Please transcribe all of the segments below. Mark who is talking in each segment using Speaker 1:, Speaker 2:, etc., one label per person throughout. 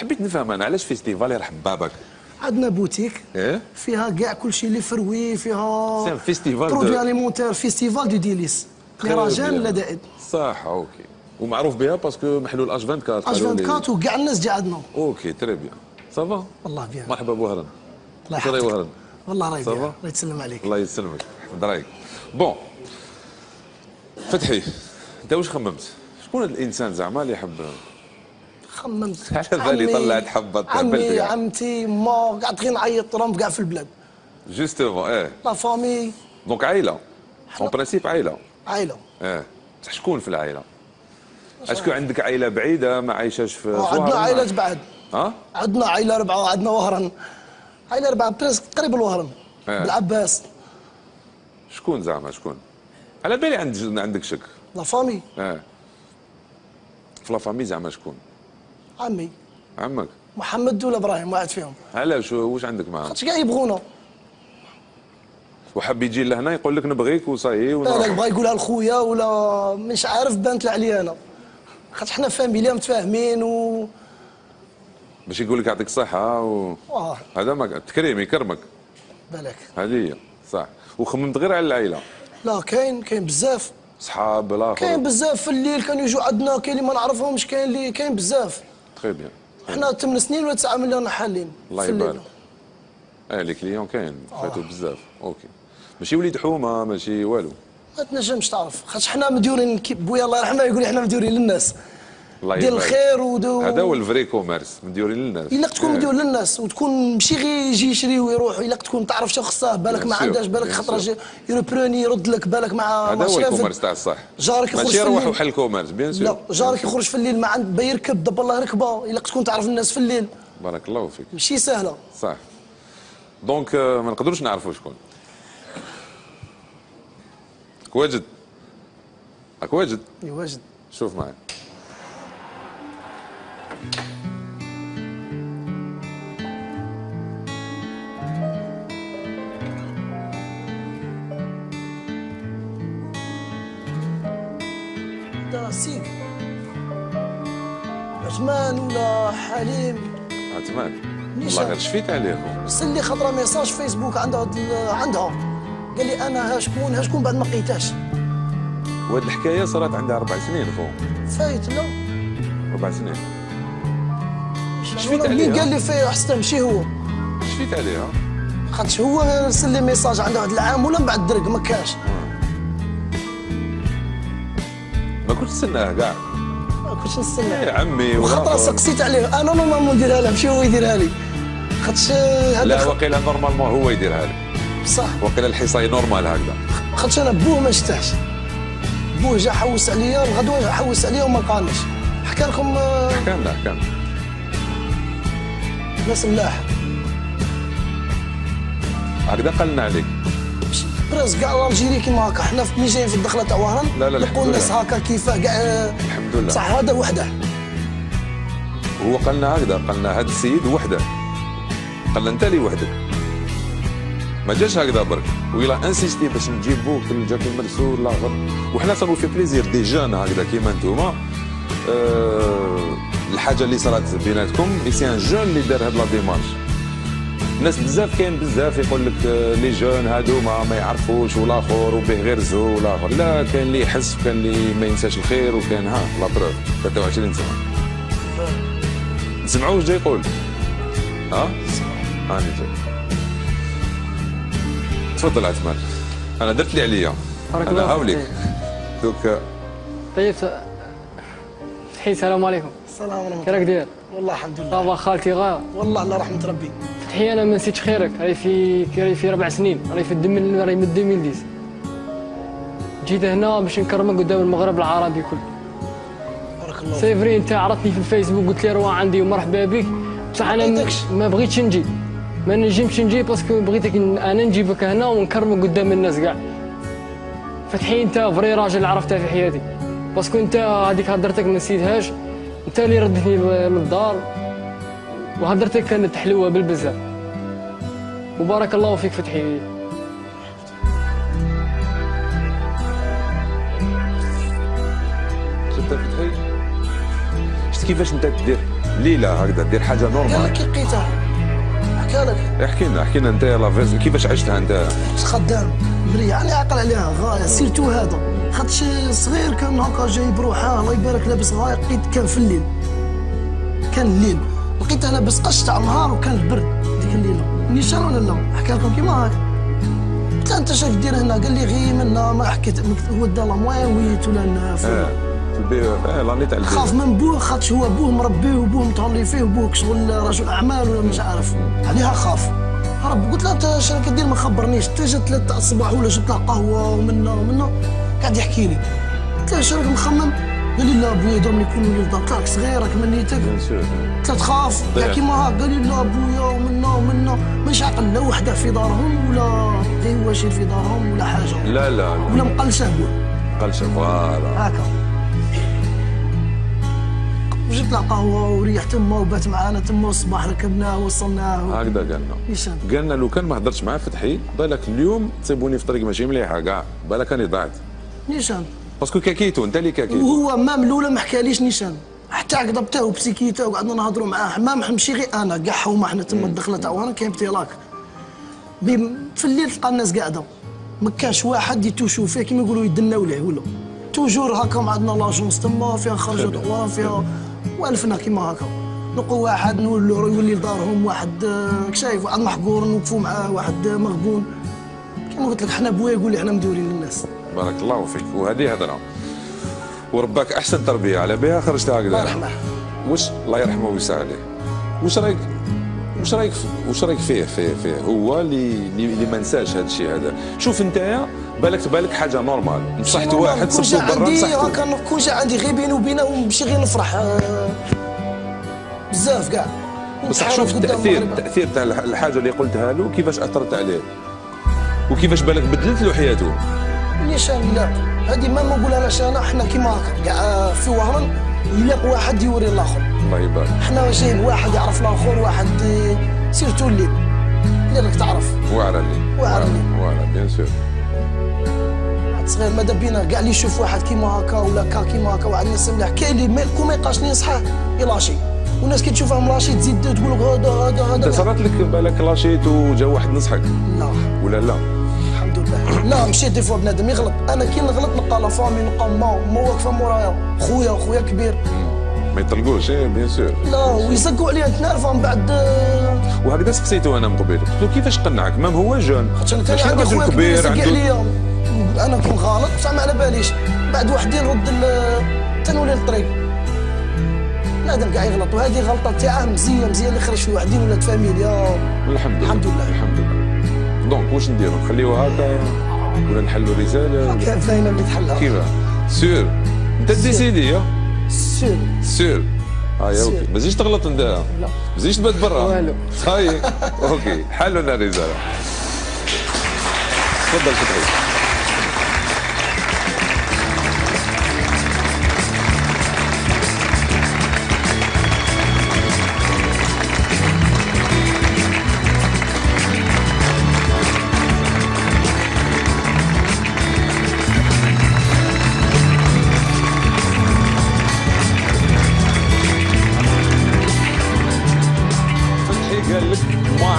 Speaker 1: حبيت نفهم انا علاش فيستيفال يرحب بابك.
Speaker 2: عندنا بوتيك فيها كاع كلشي اللي فروي، فيها
Speaker 1: سي فيستيفال
Speaker 2: برودوي اليمونتير، فيستيفال دو ديليس مهرجان لدائد.
Speaker 1: صح اوكي. ومعروف بها باسكو محلول اش 24
Speaker 2: اش 24 وكاع الناس جا عندنا.
Speaker 1: اوكي تري بيان صافا.
Speaker 2: والله بيان.
Speaker 1: مرحبا بوهران.
Speaker 2: الله يحفظك
Speaker 1: وهران.
Speaker 2: والله راهي بيان. الله يتسلم عليك.
Speaker 1: الله يسلمك يحفظ رايك. بون فتحي انت واش خممت؟ شكون هذا الانسان زعما اللي يحب؟
Speaker 2: خممت
Speaker 1: على بالي طلعت حبه
Speaker 2: عمي عمتي ما قعدت غير نعيط رامب كاع في البلاد.
Speaker 1: جوستومون
Speaker 2: لا فامي.
Speaker 1: دونك عائله اون برانسيب عائله.
Speaker 2: عائله
Speaker 1: بصح شكون في العائله؟ اسكو عندك عائله بعيده ما عايشاش في
Speaker 2: عندنا عائلات بعد.
Speaker 1: ها؟
Speaker 2: عندنا عائله ربعه، عندنا وهران، عائله ربعه بريسك قريب الوهران. بالعباس.
Speaker 1: شكون زعما شكون؟ على بالي عندك شك.
Speaker 2: لا فامي.
Speaker 1: في لا فامي زعما شكون؟
Speaker 2: عمي.
Speaker 1: عمك؟
Speaker 2: محمد ولا ابراهيم واحد فيهم.
Speaker 1: علاش واش عندك معاهم؟
Speaker 2: خاطش كاع يبغونا.
Speaker 1: وحب يجي لهنا يقول لك نبغيك وصاي
Speaker 2: لا بغا يقولها لخويا ولا مش عارف بانت عليا انا. خاطر حنا فاميليا متفاهمين
Speaker 1: باش يقول لك يعطيك الصحة هذا ما تكريم يكرمك.
Speaker 2: بالك.
Speaker 1: هذه هي صح. وخممت غير على العائلة؟
Speaker 2: لا كاين بزاف.
Speaker 1: صحاب الاخر
Speaker 2: كاين بزاف في الليل كانوا يجوا عندنا، كاين اللي ما نعرفهمش، كاين اللي كاين بزاف.
Speaker 1: تري بيان.
Speaker 2: حنا 8 سنين ولا 9 مليون حالين
Speaker 1: الله يبارك. لي كليون كاين فاتوا بزاف. اوكي ماشي وليد حومه ماشي والو.
Speaker 2: ما تنجمش تعرف خاطر حنا مديورين بويا الله يرحمه يقول حنا مديورين للناس.
Speaker 1: الله
Speaker 2: ديال الخير
Speaker 1: هذا هو الفري كوميرس مديورين للناس.
Speaker 2: الا تكون مديور للناس وتكون ماشي غير يجي يشري ويروح، الا تكون تعرف شو خصاه، بالك ما عندهاش، بالك خاطر يروبروني يرد لك، بالك مع
Speaker 1: هذا هو الكوميرس تاع الصح.
Speaker 2: جارك يخرج
Speaker 1: ماشي يروح وحل كوميرس بيان سور.
Speaker 2: لا جارك يخرج في الليل ما عند يركب دب الله ركبه، الا تكون تعرف الناس في الليل.
Speaker 1: بارك الله فيك.
Speaker 2: ماشي سهله.
Speaker 1: صح. دونك ما نقدروش نعرفوا شكون. واجد؟ راك واجد؟
Speaker 2: واجد.
Speaker 1: شوف معايا.
Speaker 2: دا سيك عثمان ولا حليم؟
Speaker 1: عثمان والله غير شفيت عليهم.
Speaker 2: رسل لي خطره ميساج فيسبوك عندها قال لي انا ها شكون بعد ما لقيتهاش.
Speaker 1: وهاد الحكايه صارت عندها 4 سنين فوق.
Speaker 2: فايت لا
Speaker 1: 4 سنين.
Speaker 2: شفيت عليها. مين قال لي فيه حسن ماشي هو.
Speaker 1: شفيت عليها.
Speaker 2: خاطش هو رسل لي ميساج عنده واحد العام ولا من بعد درك ما كاش.
Speaker 1: ما كنتش نستناه كاع.
Speaker 2: ما كنتش نستناه.
Speaker 1: يا عمي
Speaker 2: وخطره سقسيت عليه انا نورمالمون نديرها له ماشي هو يديرها لي. خاطش هذا
Speaker 1: لا وقيلا نورمالمون هو يديرها لي.
Speaker 2: بصح.
Speaker 1: وقيلا الحصاي نورمال هكذا.
Speaker 2: خاطش انا بوه ما شتاش. بوه جا حوس عليا الغدوه جا حوس عليا وما لقانيش. حكى لكم.
Speaker 1: حكى لنا.
Speaker 2: ناس ملاح.
Speaker 1: هكذا قال لنا عليك.
Speaker 2: بريس كاع الجيري كيما هكا، حنا ملي جايين في الدخله تاع وهران نلقوا الناس هكا كيفاه كاع.
Speaker 1: الحمد لله.
Speaker 2: بصح هذا وحده.
Speaker 1: هو قال لنا هكذا، قال لنا هذا السيد وحده. قال لنا انت اللي وحدك. ما جاش هكذا برك، ويلا انسيستي باش نجيبوك جا كيما مرسول الاخر، وحنا صاروا في بليزير دي جون هكذا كيما انتوما. الحاجه اللي صارت بيناتكم سي ان جون اللي دار هاد لا ديمارش. الناس بزاف كاين بزاف يقول لك لي جون هادو ما يعرفوش والاخر وبه غير زو والاخر، لا كاين اللي يحس وكاين اللي ما ينساش الخير وكاين ها لا بروف 23 سنه. نسمعوا واش جاي يقول. هاني جاي. تفضل عثمان. انا درت اللي عليا. انا هاوليك دوك.
Speaker 3: طيب فتحي السلام عليكم.
Speaker 2: السلام عليكم.
Speaker 3: كيراك داير؟
Speaker 2: والله الحمد لله.
Speaker 3: صافا خالتي غايه.
Speaker 2: والله على رحمه ربي.
Speaker 3: فتحي انا ما نسيتش خيرك، راهي في 4 سنين، راهي راهي من 2010. جيت هنا باش نكرمك قدام المغرب العربي كله.
Speaker 2: بارك الله.
Speaker 3: سيفري انت عرضتني في الفيسبوك قلت لي روح عندي ومرحبا بك، بصح انا ما بغيتش نجي. ما نجمش نجي باسكو بغيتك انا نجيبك هنا ونكرمك قدام الناس كاع. فتحي انت فري راجل عرفتها في حياتي، باسكو انت هذيك هضرتك ما نسيتهاش، انت اللي ردتني للدار وهضرتك كانت حلوه بالبزاف. وبارك الله فيك فتحي.
Speaker 1: شفت فتحي؟ شفت كيفاش انت تدير؟ ليله هكذا دير حاجه
Speaker 2: قال
Speaker 1: نورمال.
Speaker 2: لك كي لقيتها حكى لك
Speaker 1: احكي لنا انت لا فيز كيفاش عشتها انت؟
Speaker 2: خدام بري يعني عاقل عليها غايه سيرتو هذا خاطش صغير كان هكا جاي بروحه الله يبارك لابس غايه لقيت كان في الليل كان الليل لقيته لابس قش تاع النهار وكان البرد ديك الليله نيشان ولا لا حكى لكم كيما هاك قلت له انت شاك دير هنا قال لي غير منا ما حكيت هو دا لا مويت ولا الناف
Speaker 1: في البيت لاني تاع البيت
Speaker 2: خاف من بوه خاطش هو بوه مربيه وبوه متهلي فيه وبوه شغل رجل اعمال ولا مش عارف عليها خاف رب قلت له انت شنو كدير ما خبرنيش حتى جات 3 الصباح ولا جبت له قهوه ومنا قاعد يحكي لي قلت له شنو راك مخمم قال لي لا بويا يضربني كل وليد دارك صغيرك منيتك قلت له تخاف كيما هاك قال لي لا بويا ومنا مانيش عاقل لا وحده في دارهم ولا غير واشي في دارهم ولا حاجه
Speaker 1: لا
Speaker 2: ولا مقلشه بوه
Speaker 1: قلشه فوالا
Speaker 2: هكا جبت له قهوه وريح تما وبات معانا تما الصباح ركبناه وصلناه
Speaker 1: هكذا قالنا
Speaker 2: نيشان
Speaker 1: قالنا لو كان ما هضرتش معاه فتحي بالك اليوم تسيبوني في طريق ماشي مليحه كاع بالك راني ضعت
Speaker 2: نيشان
Speaker 1: باسكو كاكيتو انت اللي كاكيتو
Speaker 2: وهو مام الاولى ما حكاليش نيشان حتى عقدبته وبسيكيته وقعدنا نهضروا معاه ما نمشي غير انا كاع هما حنا تما الدخله تاع وانا كاين بتيلاك في الليل تلقى الناس قاعده ما كانش واحد يتوشوا فيه كيما يقولوا يدناو ليه ولا توجور هكا عندنا لاجونس تما فيها خرجه دوا فيها والفنا كيما هكا نلقوا واحد نولوا يولي لدارهم واحد شايف واحد محقور نوقفوا معاه واحد مغبون كيما قلت لك حنا بويا يقول لي حنا مدورين للناس
Speaker 1: بارك الله فيك وهذه هضره ورباك احسن تربيه على بها خرجت هكذا
Speaker 2: الله يرحمه
Speaker 1: واش الله يرحمه ويسع عليه واش رايك فيه هو اللي ما نساش هذا الشيء هذا شوف نتايا بالك حاجه نورمال نصحت واحد صبتو برا نصحتو
Speaker 2: هكا كون جا عندي غير بيني وبينه ونمشي غير نفرح بزاف كاع
Speaker 1: بصح شوف التاثير تاع الحاجه اللي قلتها له كيفاش اثرت عليه وكيفاش بالك بدلت له حياته
Speaker 2: نيشان لا هذه ما نقولها لاش انا حنا كيما هكا كاع في وهران يلاق واحد يوري الاخر
Speaker 1: الله يبارك
Speaker 2: حنا جايب واحد يعرف الاخر واحد سيرتو الليل اللي راك تعرف
Speaker 1: واعره بيان سور
Speaker 2: صغير ماذا بينا كاع اللي يشوف واحد كيما هكا ولا كيما هكا واحد الناس مليح كاين اللي ما يلقاش ينصحه يلاشي والناس كي تشوفهم لاشي تزيد تقول لك هذا
Speaker 1: صارت لك بالك لاشيت وجا واحد نصحك
Speaker 2: لا
Speaker 1: ولا لا
Speaker 2: الحمد لله لا مشيت دي فوا بنادم يغلط انا كي نغلط نلقى لا فامي نلقى ما واقفه مورايا خويا كبير
Speaker 1: ما يطلقوش بيان سور
Speaker 2: لا ويزقوا عليا نتنرفوا من بعد
Speaker 1: وهكذا سقسيته انا من قبيل قلت له كيفاش قنعك مام هو جون
Speaker 2: ماشي عندي خويا كبير يزق عليا انا كون غلط بصح ما على باليش بعد واحد يرد تنولي الطريق بنادم كاع يغلط وهذه غلطه تاعه مزيه اللي خرج في وحدين ولاد فاميليا
Speaker 1: الحمد لله دونك واش نديرو نخليوها هكا ولا نحلوا رساله
Speaker 2: كان باينه اللي تحلها
Speaker 1: كيفاه سور انت ديسيدي سور هاي اوكي ما تزيدش تغلط انت لا ما تزيدش تبات برا
Speaker 3: والو
Speaker 1: هاي اوكي حلوا لنا الرساله تفضل فتحي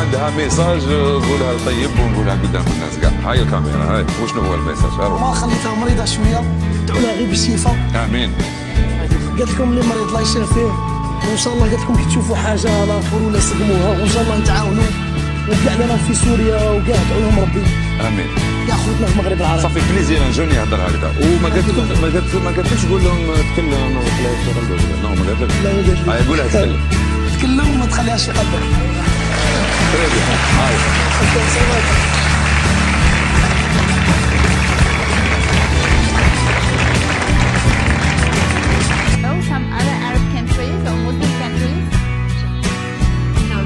Speaker 1: عندها ميساج قولها لطيب ونقولها قدام الناس كاع هاي الكاميرا هاي وشنو هو الميساج
Speaker 2: ما خليتها مريضه شويه ندعو لها غير بالشفاء
Speaker 1: امين
Speaker 2: قالت لكم اللي مريض الله يشافيه وان شاء الله قالت لكم كي تشوفوا حاجه على اخر ولا سقموها وان شاء الله نتعاونوا وكاع لنا في سوريا وكاع ادعوا لهم ربي
Speaker 1: امين
Speaker 2: كاع خوتنا في المغرب العربي
Speaker 1: صافي بليزير جوني يهضر هكذا وما قالتلكش قول لهم تكلم ولا يشتغل نو ما قالتلكش
Speaker 2: لا ما قالتليش
Speaker 1: هاي قولها
Speaker 2: تكلم وما تخليهاش يقدر
Speaker 1: Très bien.
Speaker 4: Some other Arab countries or Muslim countries? No,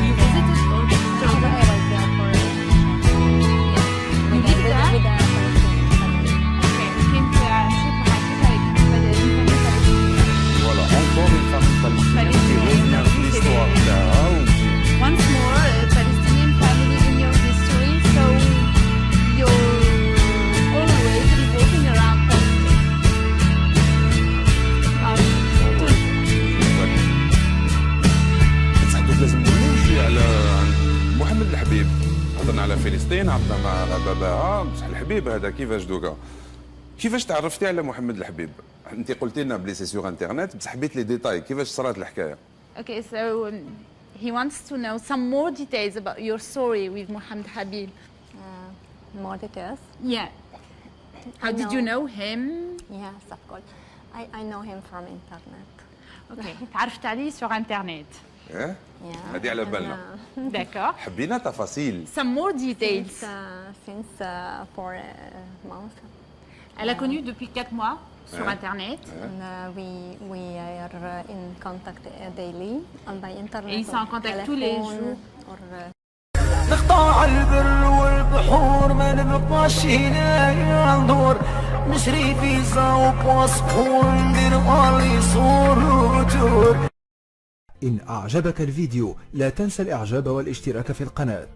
Speaker 4: you visited Jordan? You lived there? Okay. كنت شوف حكيت لك بدل
Speaker 5: Voilà, encore une femme palestinienne qui revient ici
Speaker 1: فلسطين، عندنا مع باباها. بصح الحبيب هذا كيفاش دوكا؟ كيفاش تعرفتي على محمد الحبيب؟ انت قلتي لنا بلي سي سور انترنت، بصح حبيت لي ديتاي كيفاش صارت الحكايه؟
Speaker 4: Okay, so he wants to know some more details about your story with Mohammed Habib.
Speaker 5: More details?
Speaker 4: Yeah. How did you know him?
Speaker 5: Yes, of course. I know him from internet.
Speaker 4: Okay. تعرفت عليه sur internet.
Speaker 1: ايه؟
Speaker 5: Yeah.
Speaker 1: هذه على بالنا.
Speaker 4: D'accord.
Speaker 1: حبينا تفاصيل.
Speaker 4: Some more details.
Speaker 5: Since 4 months.
Speaker 4: Elle a connu depuis 4 mois sur internet.
Speaker 5: And we are in contact daily by internet.
Speaker 4: Et ils sont en contact tous les jours.
Speaker 6: نقطع البر والبحور ما نبقاش هنا ندور نشري فيزا وباسبور ندير مالي صور وتور.
Speaker 7: إن أعجبك الفيديو لا تنسى الإعجاب والاشتراك في القناة.